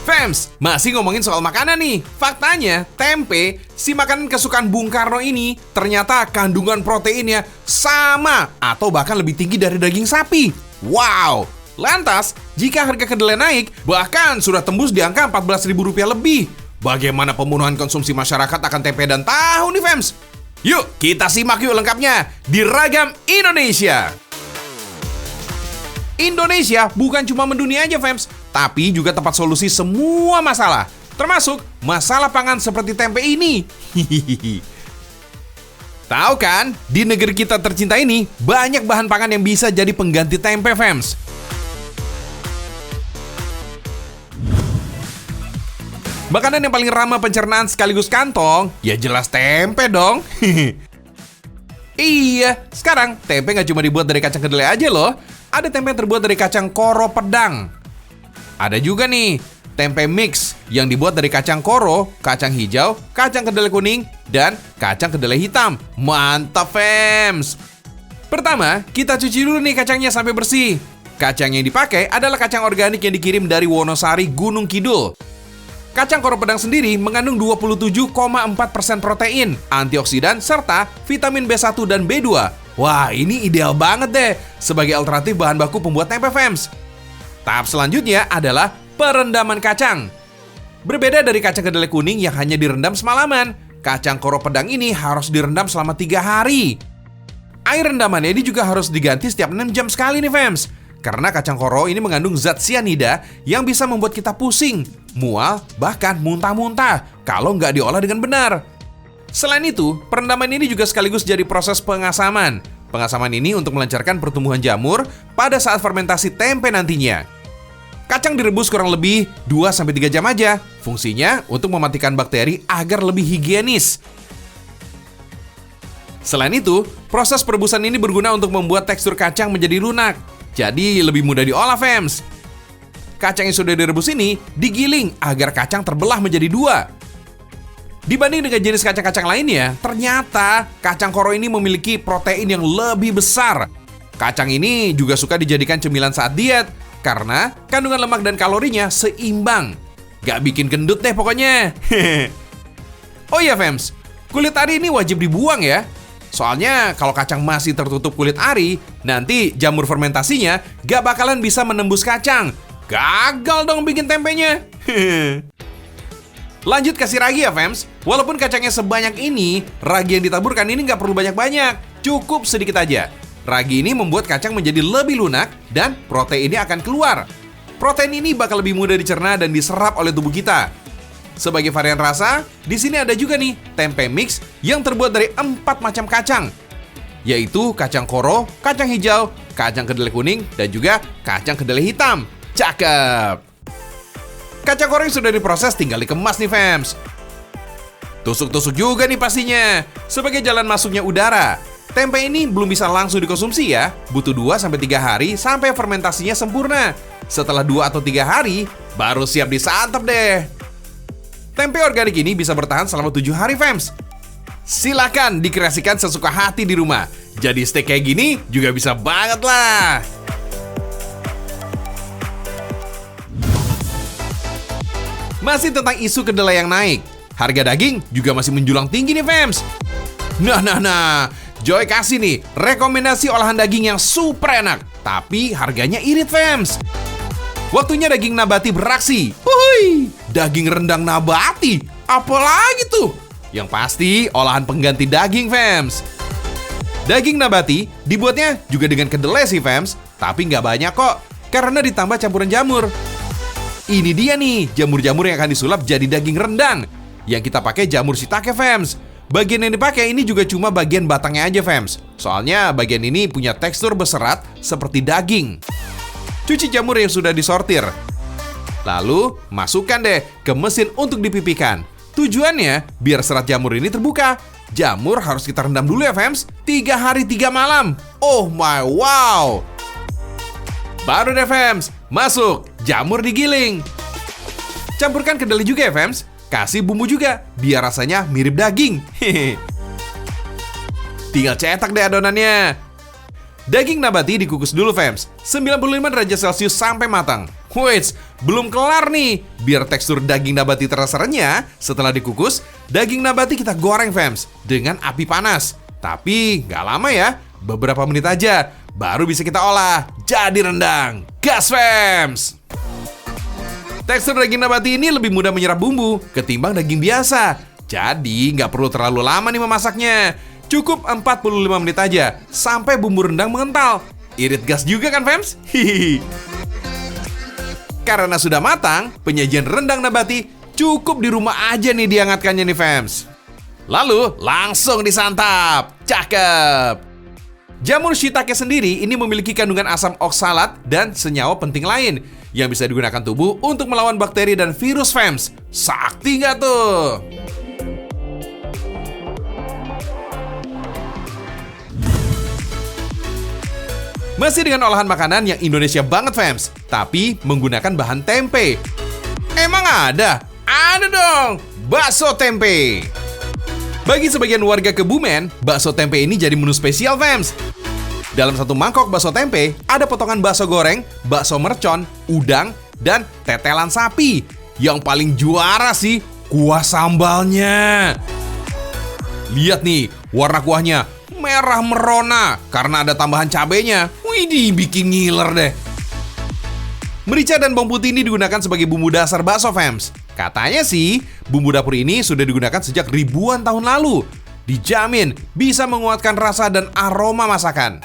Fams, masih ngomongin soal makanan nih. Faktanya, tempe, si makanan kesukaan Bung Karno ini, ternyata kandungan proteinnya sama atau bahkan lebih tinggi dari daging sapi. Wow! Lantas, jika harga kedelai naik, bahkan sudah tembus di angka Rp14.000 lebih. Bagaimana pemenuhan konsumsi masyarakat akan tempe dan tahu nih, Fams? Yuk, kita simak yuk lengkapnya di Ragam Indonesia. Indonesia bukan cuma mendunia aja, Fams, tapi juga tempat solusi semua masalah, termasuk masalah pangan seperti tempe ini. Tahu kan, di negeri kita tercinta ini banyak bahan pangan yang bisa jadi pengganti tempe, Fams. Makanan yang paling ramah pencernaan sekaligus kantong, ya jelas tempe dong. Iya, sekarang tempe nggak cuma dibuat dari kacang kedelai aja loh. Ada tempe yang terbuat dari kacang koro pedang. Ada juga nih, tempe mix yang dibuat dari kacang koro, kacang hijau, kacang kedelai kuning, dan kacang kedelai hitam. Mantap, Fams! Pertama, kita cuci dulu nih kacangnya sampai bersih. Kacang yang dipakai adalah kacang organik yang dikirim dari Wonosari, Gunung Kidul. Kacang koro pedang sendiri mengandung 27,4% protein, antioksidan, serta vitamin B1 dan B2. Wah, ini ideal banget deh sebagai alternatif bahan baku pembuat tempe, Fams. Tahap selanjutnya adalah perendaman kacang. Berbeda dari kacang kedelai kuning yang hanya direndam semalaman, kacang koro pedang ini harus direndam selama 3 hari. Air rendamannya ini juga harus diganti setiap 6 jam sekali nih, Fams. Karena kacang koro ini mengandung zat sianida yang bisa membuat kita pusing, mual, bahkan muntah-muntah kalau nggak diolah dengan benar. Selain itu, perendaman ini juga sekaligus jadi proses pengasaman. Pengasaman ini untuk melancarkan pertumbuhan jamur pada saat fermentasi tempe nantinya. Kacang direbus kurang lebih 2-3 jam aja. Fungsinya untuk mematikan bakteri agar lebih higienis. Selain itu, proses perebusan ini berguna untuk membuat tekstur kacang menjadi lunak. Jadi lebih mudah diolah, Fams. Kacang yang sudah direbus ini digiling agar kacang terbelah menjadi 2. Dibanding dengan jenis kacang-kacang lainnya, ternyata kacang koro ini memiliki protein yang lebih besar. Kacang ini juga suka dijadikan cemilan saat diet, karena kandungan lemak dan kalorinya seimbang. Gak bikin gendut deh pokoknya. Oh iya, Fams, kulit ari ini wajib dibuang ya. Soalnya kalau kacang masih tertutup kulit ari, nanti jamur fermentasinya gak bakalan bisa menembus kacang. Gagal dong bikin tempenya. Lanjut kasih ragi ya, Fams. Walaupun kacangnya sebanyak ini, ragi yang ditaburkan ini nggak perlu banyak-banyak. Cukup sedikit aja. Ragi ini membuat kacang menjadi lebih lunak dan proteinnya akan keluar. Protein ini bakal lebih mudah dicerna dan diserap oleh tubuh kita. Sebagai varian rasa, di sini ada juga nih tempe mix yang terbuat dari 4 macam kacang, yaitu kacang koro, kacang hijau, kacang kedelai kuning, dan juga kacang kedelai hitam. Cakep! Kacang koro yang sudah diproses tinggal dikemas nih, Fams. Tusuk-tusuk juga nih pastinya, sebagai jalan masuknya udara. Tempe ini belum bisa langsung dikonsumsi ya, butuh 2-3 hari sampai fermentasinya sempurna. Setelah 2 atau 3 hari, baru siap disantap deh. Tempe organik ini bisa bertahan selama 7 hari, Fams. Silakan dikreasikan sesuka hati di rumah. Jadi steak kayak gini juga bisa banget lah. Masih tentang isu kedelai yang naik, harga daging juga masih menjulang tinggi nih, Fams. Nah, Joy kasih nih rekomendasi olahan daging yang super enak, tapi harganya irit, Fams. Waktunya daging nabati beraksi. Wuih, daging rendang nabati, apalagi tuh? Yang pasti olahan pengganti daging, Fams. Daging nabati dibuatnya juga dengan kedelai sih, Fams, tapi nggak banyak kok, karena ditambah campuran jamur. Ini dia nih, jamur-jamur yang akan disulap jadi daging rendang. Yang kita pakai jamur shiitake, Fams. Bagian yang dipakai ini juga cuma bagian batangnya aja, Fams. Soalnya bagian ini punya tekstur berserat seperti daging. Cuci jamur yang sudah disortir. Lalu, masukkan deh ke mesin untuk dipipikan. Tujuannya, biar serat jamur ini terbuka. Jamur harus kita rendam dulu ya, Fams. 3 hari 3 malam. Oh my wow! Baru deh, Fams, masuk, jamur digiling. Campurkan kedelai juga ya, Fams. Kasih bumbu juga, biar rasanya mirip daging. Tinggal cetak deh adonannya. Daging nabati dikukus dulu, Fams, 95 derajat Celcius sampai matang. Wait, belum kelar nih. Biar tekstur daging nabati terasa renyah, setelah dikukus, daging nabati kita goreng fams dengan api panas. Tapi nggak lama ya, beberapa menit aja, baru bisa kita olah jadi rendang. Gas fams! Tekstur daging nabati ini lebih mudah menyerap bumbu ketimbang daging biasa. Jadi nggak perlu terlalu lama nih memasaknya. Cukup 45 menit aja sampai bumbu rendang mengental. Irit gas juga kan fams? Hihihi. Karena sudah matang, penyajian rendang nabati cukup di rumah aja nih dihangatkannya nih fams. Lalu langsung disantap. Cakep! Jamur shiitake sendiri ini memiliki kandungan asam oksalat dan senyawa penting lain yang bisa digunakan tubuh untuk melawan bakteri dan virus fams. Sakti nggak tuh? Masih dengan olahan makanan yang Indonesia banget fams, tapi menggunakan bahan tempe. Emang ada? Ada dong! Bakso tempe! Bagi sebagian warga Kebumen, bakso tempe ini jadi menu spesial fams. Dalam satu mangkok bakso tempe, ada potongan bakso goreng, bakso mercon, udang, dan tetelan sapi. Yang paling juara sih, kuah sambalnya. Lihat nih, warna kuahnya merah merona karena ada tambahan cabenya. Widih, bikin ngiler deh. Merica dan bawang putih ini digunakan sebagai bumbu dasar bakso fams. Katanya sih, bumbu dapur ini sudah digunakan sejak ribuan tahun lalu. Dijamin bisa menguatkan rasa dan aroma masakan.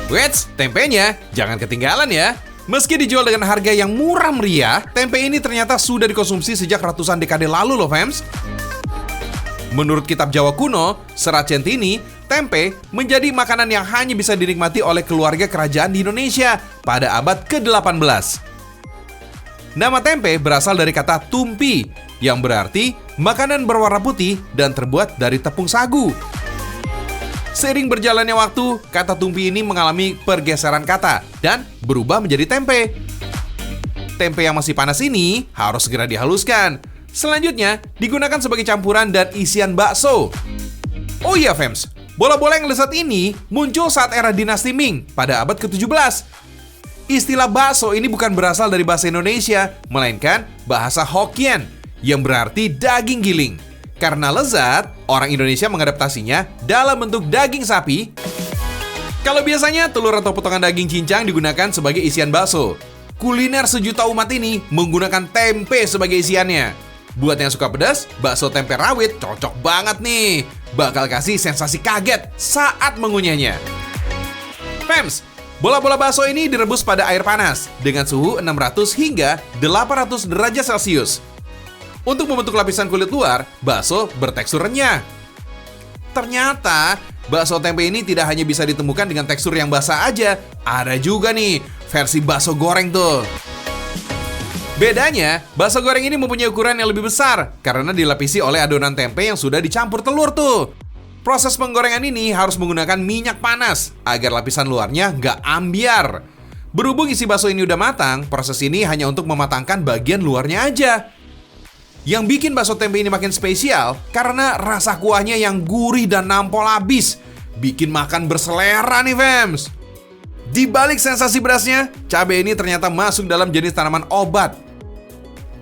Wait, tempenya jangan ketinggalan ya. Meski dijual dengan harga yang murah meriah, tempe ini ternyata sudah dikonsumsi sejak ratusan dekade lalu loh fams. Menurut kitab Jawa kuno, Serat Centini, tempe menjadi makanan yang hanya bisa dinikmati oleh keluarga kerajaan di Indonesia pada abad ke-18. Nama tempe berasal dari kata tumpi, yang berarti makanan berwarna putih dan terbuat dari tepung sagu. Seiring berjalannya waktu, kata tumpi ini mengalami pergeseran kata dan berubah menjadi tempe. Tempe yang masih panas ini harus segera dihaluskan. Selanjutnya, digunakan sebagai campuran dan isian bakso. Oh iya fams, bola-bola yang lezat ini muncul saat era dinasti Ming pada abad ke-17. Istilah bakso ini bukan berasal dari bahasa Indonesia, melainkan bahasa Hokkien, yang berarti daging giling. Karena lezat, orang Indonesia mengadaptasinya dalam bentuk daging sapi. Kalau biasanya telur atau potongan daging cincang digunakan sebagai isian bakso, kuliner sejuta umat ini menggunakan tempe sebagai isiannya. Buat yang suka pedas, bakso tempe rawit cocok banget nih. Bakal kasih sensasi kaget saat mengunyahnya. Fams, bola-bola bakso ini direbus pada air panas dengan suhu 600 hingga 800 derajat Celcius. Untuk membentuk lapisan kulit luar, bakso bertekstur renyah. Ternyata, bakso tempe ini tidak hanya bisa ditemukan dengan tekstur yang basah aja. Ada juga nih, versi bakso goreng tuh. Bedanya, bakso goreng ini mempunyai ukuran yang lebih besar karena dilapisi oleh adonan tempe yang sudah dicampur telur tuh. Proses penggorengan ini harus menggunakan minyak panas agar lapisan luarnya nggak ambiar. Berhubung isi bakso ini udah matang, proses ini hanya untuk mematangkan bagian luarnya aja. Yang bikin bakso tempe ini makin spesial karena rasa kuahnya yang gurih dan nampol abis. Bikin makan berselera nih fams. Di balik sensasi berasnya, cabai ini ternyata masuk dalam jenis tanaman obat.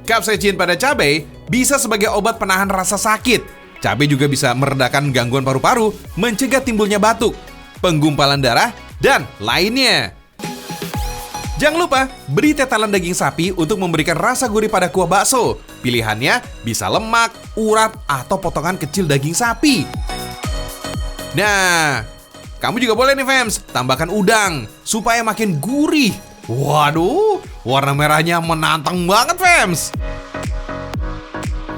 Capsaicin pada cabai bisa sebagai obat penahan rasa sakit. Cabai juga bisa meredakan gangguan paru-paru, mencegah timbulnya batuk, penggumpalan darah, dan lainnya. Jangan lupa beri tetelan daging sapi untuk memberikan rasa gurih pada kuah bakso. Pilihannya bisa lemak, urat, atau potongan kecil daging sapi. Nah, kamu juga boleh nih fams, tambahkan udang supaya makin gurih. Waduh, warna merahnya menantang banget fams.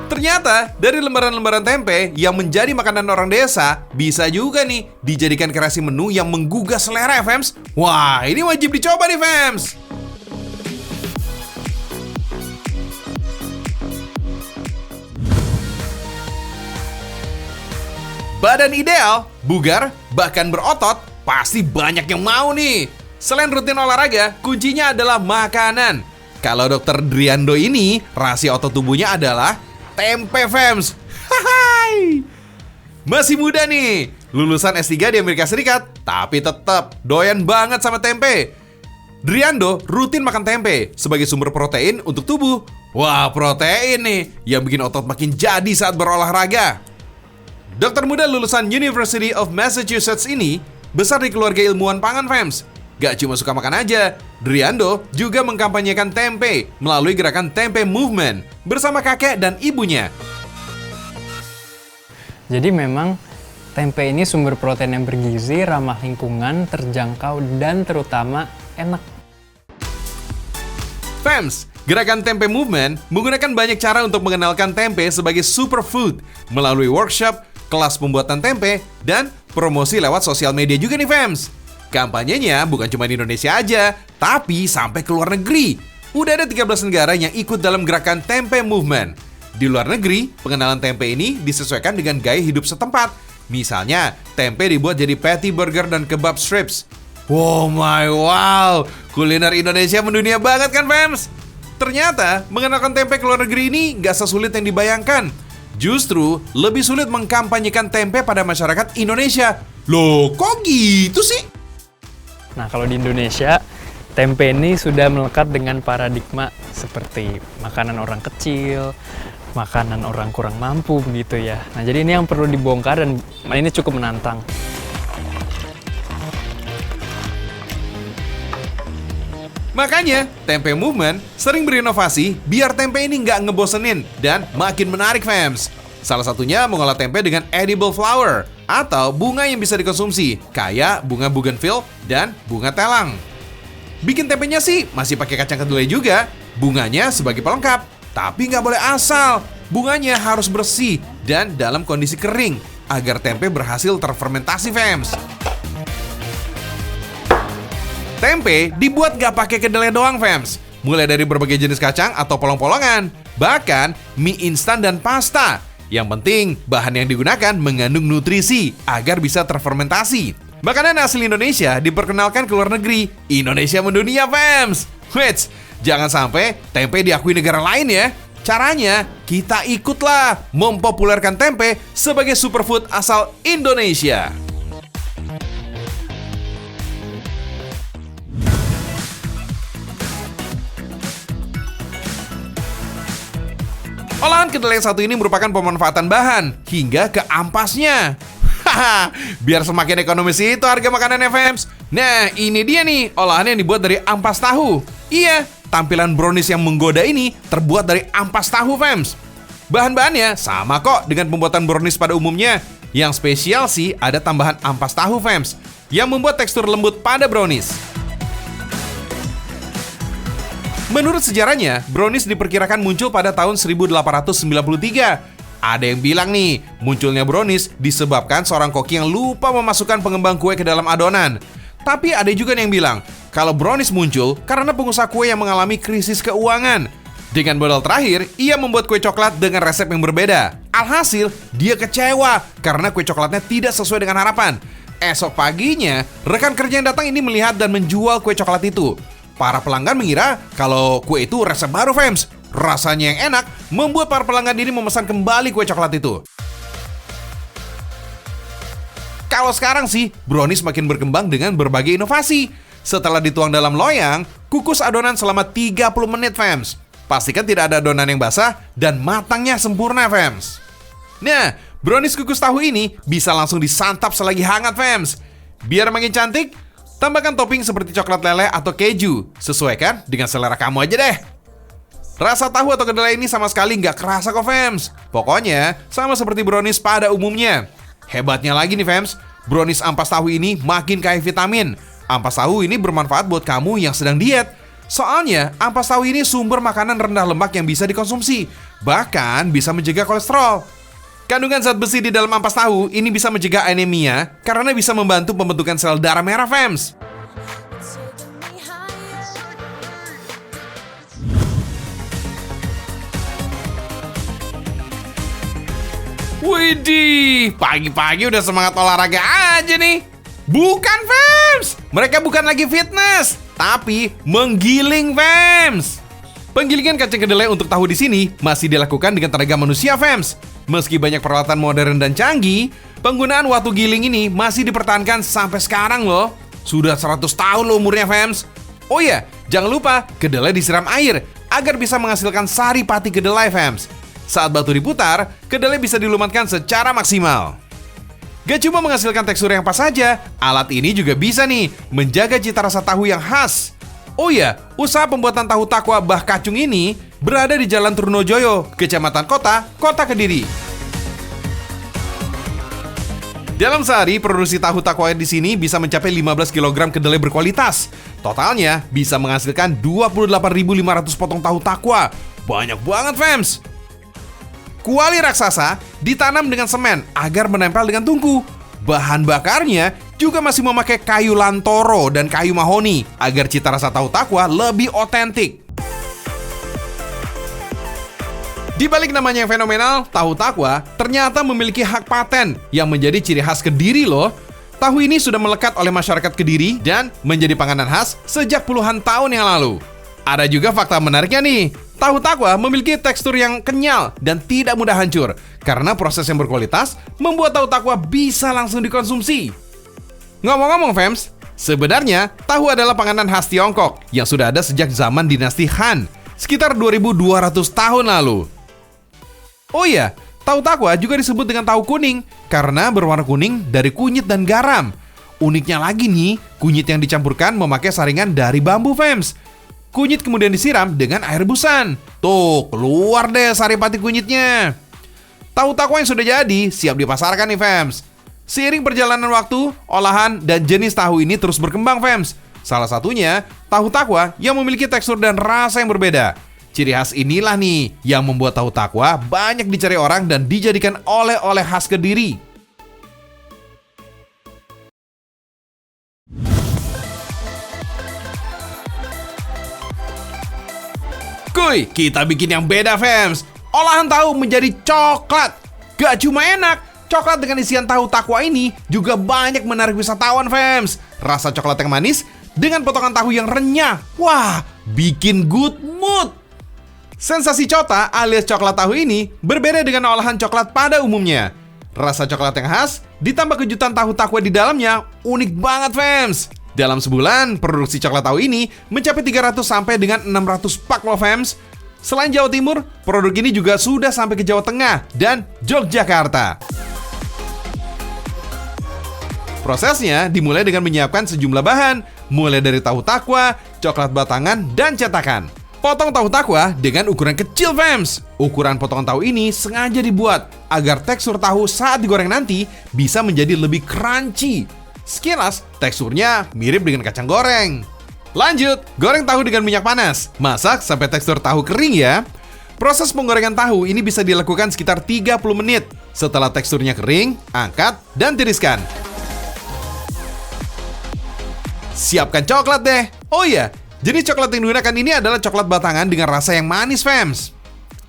Ternyata dari lembaran-lembaran tempe yang menjadi makanan orang desa bisa juga nih dijadikan kreasi menu yang menggugah selera ya fams. Wah, ini wajib dicoba nih fams. Badan ideal, bugar, bahkan berotot, pasti banyak yang mau nih. Selain rutin olahraga, kuncinya adalah makanan. Kalau Dr. Driando ini, rahasia otot tubuhnya adalah tempe fams. Hai. Masih muda nih, lulusan S3 di Amerika Serikat, tapi tetap doyan banget sama tempe. Driando rutin makan tempe sebagai sumber protein untuk tubuh. Wah, protein nih yang bikin otot makin jadi saat berolahraga. Dokter muda lulusan University of Massachusetts ini besar di keluarga ilmuwan pangan, fams. Gak cuma suka makan aja, Driando juga mengkampanyekan tempe melalui gerakan Tempe Movement bersama kakek dan ibunya. Jadi memang tempe ini sumber protein yang bergizi, ramah lingkungan, terjangkau, dan terutama enak. Fams, gerakan Tempe Movement menggunakan banyak cara untuk mengenalkan tempe sebagai superfood melalui workshop, kelas pembuatan tempe, dan promosi lewat sosial media juga nih, fams. Kampanyenya bukan cuma di Indonesia aja, tapi sampai ke luar negeri. Udah ada 13 negara yang ikut dalam gerakan Tempe Movement. Di luar negeri, pengenalan tempe ini disesuaikan dengan gaya hidup setempat. Misalnya, tempe dibuat jadi patty burger dan kebab strips. Wow, kuliner Indonesia mendunia banget kan, fams? Ternyata, mengenalkan tempe ke luar negeri ini gak sesulit yang dibayangkan. Justru, lebih sulit mengkampanyekan tempe pada masyarakat Indonesia. Loh, kok gitu sih? Nah, kalau di Indonesia, tempe ini sudah melekat dengan paradigma seperti makanan orang kecil, makanan orang kurang mampu begitu ya. Nah, jadi ini yang perlu dibongkar dan ini cukup menantang. Makanya, Tempe Movement sering berinovasi biar tempe ini nggak ngebosenin dan makin menarik, fams. Salah satunya mengolah tempe dengan edible flower atau bunga yang bisa dikonsumsi, kayak bunga bougainville dan bunga telang. Bikin tempenya sih masih pakai kacang kedelai juga, bunganya sebagai pelengkap. Tapi nggak boleh asal, bunganya harus bersih dan dalam kondisi kering agar tempe berhasil terfermentasi, fams. Tempe dibuat gak pakai kedelai doang, fams. Mulai dari berbagai jenis kacang atau polong-polongan, bahkan mie instan dan pasta. Yang penting, bahan yang digunakan mengandung nutrisi agar bisa terfermentasi. Makanan asli Indonesia diperkenalkan ke luar negeri. Indonesia mendunia, fams. Wait, jangan sampai tempe diakui negara lain ya. Caranya, kita ikutlah mempopulerkan tempe sebagai superfood asal Indonesia. Olahan kedelai yang satu ini merupakan pemanfaatan bahan hingga ke ampasnya. Haha, biar semakin ekonomis itu harga makanannya, fams. Nah, ini dia nih olahan yang dibuat dari ampas tahu. Iya, tampilan brownies yang menggoda ini terbuat dari ampas tahu, fams. Bahan-bahannya sama kok dengan pembuatan brownies pada umumnya. Yang spesial sih ada tambahan ampas tahu, fams, yang membuat tekstur lembut pada brownies. Menurut sejarahnya, brownies diperkirakan muncul pada tahun 1893. Ada yang bilang nih, munculnya brownies disebabkan seorang koki yang lupa memasukkan pengembang kue ke dalam adonan. Tapi ada juga yang bilang, kalau brownies muncul karena pengusaha kue yang mengalami krisis keuangan. Dengan modal terakhir, ia membuat kue coklat dengan resep yang berbeda. Alhasil, dia kecewa karena kue coklatnya tidak sesuai dengan harapan. Esok paginya, rekan kerja yang datang ini melihat dan menjual kue coklat itu. Para pelanggan mengira kalau kue itu resep baru, fams. Rasanya yang enak membuat para pelanggan ini memesan kembali kue coklat itu. Kalau sekarang sih, brownies makin berkembang dengan berbagai inovasi. Setelah dituang dalam loyang, kukus adonan selama 30 menit, fams. Pastikan tidak ada adonan yang basah dan matangnya sempurna, fams. Nah, brownies kukus tahu ini bisa langsung disantap selagi hangat, fams. Biar makin cantik, tambahkan topping seperti coklat leleh atau keju. Sesuaikan dengan selera kamu aja deh. Rasa tahu atau kedelai ini sama sekali nggak kerasa kok, fams. Pokoknya sama seperti brownies pada umumnya. Hebatnya lagi nih, fams, brownies ampas tahu ini makin kaya vitamin. Ampas tahu ini bermanfaat buat kamu yang sedang diet. Soalnya ampas tahu ini sumber makanan rendah lemak yang bisa dikonsumsi. Bahkan bisa mencegah kolesterol. Kandungan zat besi di dalam ampas tahu ini bisa mencegah anemia karena bisa membantu pembentukan sel darah merah, fams. Widih, pagi-pagi udah semangat olahraga aja nih. Bukan, fams. Mereka bukan lagi fitness, tapi menggiling, fams. Penggilingan kacang kedelai untuk tahu di sini masih dilakukan dengan tenaga manusia, fams. Meski banyak peralatan modern dan canggih, penggunaan watu giling ini masih dipertahankan sampai sekarang loh. Sudah 100 tahun loh umurnya, fams. Oh iya, jangan lupa kedelai disiram air agar bisa menghasilkan sari pati kedelai, fams. Saat batu diputar, kedelai bisa dilumatkan secara maksimal. Gak cuma menghasilkan tekstur yang pas saja, alat ini juga bisa nih menjaga cita rasa tahu yang khas. Oh iya, usaha pembuatan tahu takwa Mbah Kacung ini berada di Jalan Trunojoyo, Kecamatan Kota Kediri. Dalam sehari, produksi tahu takwa di sini bisa mencapai 15 kg kedelai berkualitas. Totalnya bisa menghasilkan 28.500 potong tahu takwa. Banyak banget, fams! Kuali raksasa ditanam dengan semen agar menempel dengan tungku. Bahan bakarnya juga masih memakai kayu lantoro dan kayu mahoni agar cita rasa tahu takwa lebih otentik. Di balik namanya yang fenomenal, tahu takwa ternyata memiliki hak paten yang menjadi ciri khas Kediri loh. Tahu ini sudah melekat oleh masyarakat Kediri dan menjadi panganan khas sejak puluhan tahun yang lalu. Ada juga fakta menariknya nih. Tahu takwa memiliki tekstur yang kenyal dan tidak mudah hancur karena proses yang berkualitas membuat tahu takwa bisa langsung dikonsumsi. Ngomong-ngomong, fams, sebenarnya tahu adalah panganan khas Tiongkok yang sudah ada sejak zaman dinasti Han, sekitar 2200 tahun lalu. Oh iya, tahu takwa juga disebut dengan tahu kuning karena berwarna kuning dari kunyit dan garam. Uniknya lagi nih, kunyit yang dicampurkan memakai saringan dari bambu, fams. Kunyit kemudian disiram dengan air rebusan. Tuh, keluar deh saripati kunyitnya. Tahu takwa yang sudah jadi siap dipasarkan nih, fams. Seiring perjalanan waktu, olahan dan jenis tahu ini terus berkembang, fams. Salah satunya, tahu takwa yang memiliki tekstur dan rasa yang berbeda. Ciri khas inilah nih yang membuat tahu takwa banyak dicari orang dan dijadikan oleh-oleh khas Kediri. Kuy, kita bikin yang beda, fams. Olahan tahu menjadi coklat. Gak cuma enak, coklat dengan isian tahu takwa ini juga banyak menarik wisatawan, fams. Rasa coklat yang manis dengan potongan tahu yang renyah. Wah, bikin good mood. Sensasi cota alias coklat tahu ini berbeda dengan olahan coklat pada umumnya. Rasa coklat yang khas ditambah kejutan tahu takwa di dalamnya unik banget, fams. Dalam sebulan, produksi coklat tahu ini mencapai 300 sampai dengan 600 pak loh, fams. Selain Jawa Timur, produk ini juga sudah sampai ke Jawa Tengah dan Yogyakarta. Prosesnya dimulai dengan menyiapkan sejumlah bahan, mulai dari tahu takwa, coklat batangan, dan cetakan. Potong tahu takwa dengan ukuran kecil, fams. Ukuran potongan tahu ini sengaja dibuat agar tekstur tahu saat digoreng nanti bisa menjadi lebih crunchy. Sekilas, teksturnya mirip dengan kacang goreng. Lanjut, goreng tahu dengan minyak panas. Masak sampai tekstur tahu kering ya. Proses penggorengan tahu ini bisa dilakukan sekitar 30 menit. Setelah teksturnya kering, angkat dan tiriskan. Siapkan coklat deh. Oh iya, jenis coklat yang digunakan ini adalah coklat batangan dengan rasa yang manis, fams.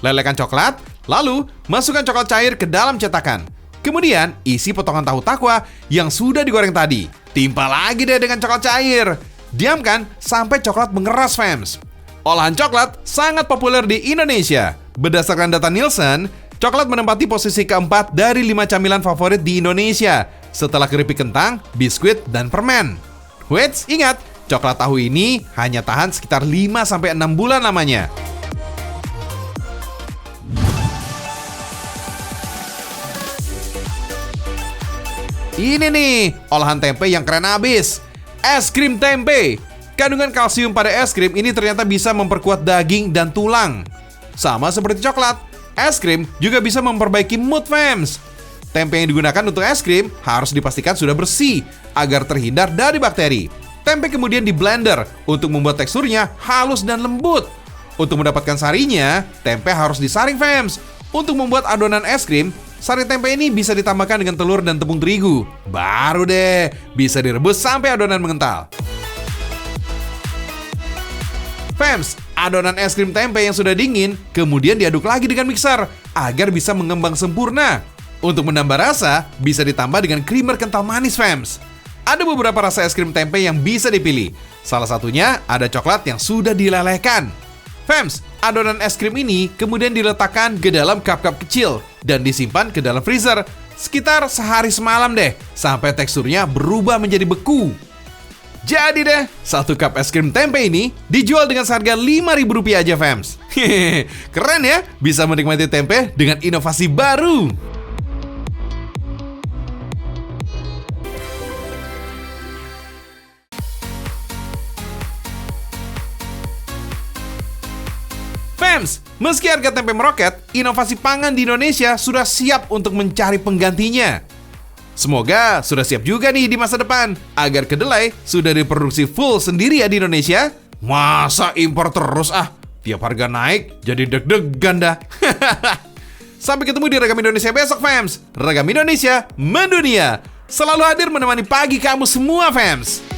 Lelekan coklat, lalu masukkan coklat cair ke dalam cetakan. Kemudian, isi potongan tahu takwa yang sudah digoreng tadi. Timpa lagi deh dengan coklat cair. Diamkan sampai coklat mengeras, fams. Olahan coklat sangat populer di Indonesia. Berdasarkan data Nielsen, coklat menempati posisi keempat dari 5 camilan favorit di Indonesia setelah keripik kentang, biskuit, dan permen. Wait, ingat, coklat tahu ini hanya tahan sekitar 5-6 bulan lamanya. Ini nih, olahan tempe yang keren abis. Es krim tempe. Kandungan kalsium pada es krim ini ternyata bisa memperkuat daging dan tulang. Sama seperti coklat, es krim juga bisa memperbaiki mood, fams. Tempe yang digunakan untuk es krim harus dipastikan sudah bersih agar terhindar dari bakteri. Tempe kemudian di blender untuk membuat teksturnya halus dan lembut. Untuk mendapatkan sarinya, tempe harus disaring, fams. Untuk membuat adonan es krim, sari tempe ini bisa ditambahkan dengan telur dan tepung terigu. Baru deh, bisa direbus sampai adonan mengental. Fams, adonan es krim tempe yang sudah dingin kemudian diaduk lagi dengan mixer agar bisa mengembang sempurna. Untuk menambah rasa, bisa ditambah dengan creamer kental manis, fams. Ada beberapa rasa es krim tempe yang bisa dipilih. Salah satunya ada coklat yang sudah dilelehkan. Fams, adonan es krim ini kemudian diletakkan ke dalam cup-cup kecil dan disimpan ke dalam freezer sekitar sehari semalam deh, sampai teksturnya berubah menjadi beku. Jadi deh, satu cup es krim tempe ini dijual dengan seharga Rp5.000 aja, fams. Hehehe, keren ya, bisa menikmati tempe dengan inovasi baru. Fams, meski harga tempe meroket, inovasi pangan di Indonesia sudah siap untuk mencari penggantinya. Semoga sudah siap juga nih di masa depan, agar kedelai sudah diproduksi full sendiri ya di Indonesia. Masa impor terus ah, tiap harga naik jadi deg-degan dah. Sampai ketemu di Ragam Indonesia besok, fams. Ragam Indonesia mendunia, selalu hadir menemani pagi kamu semua, fams.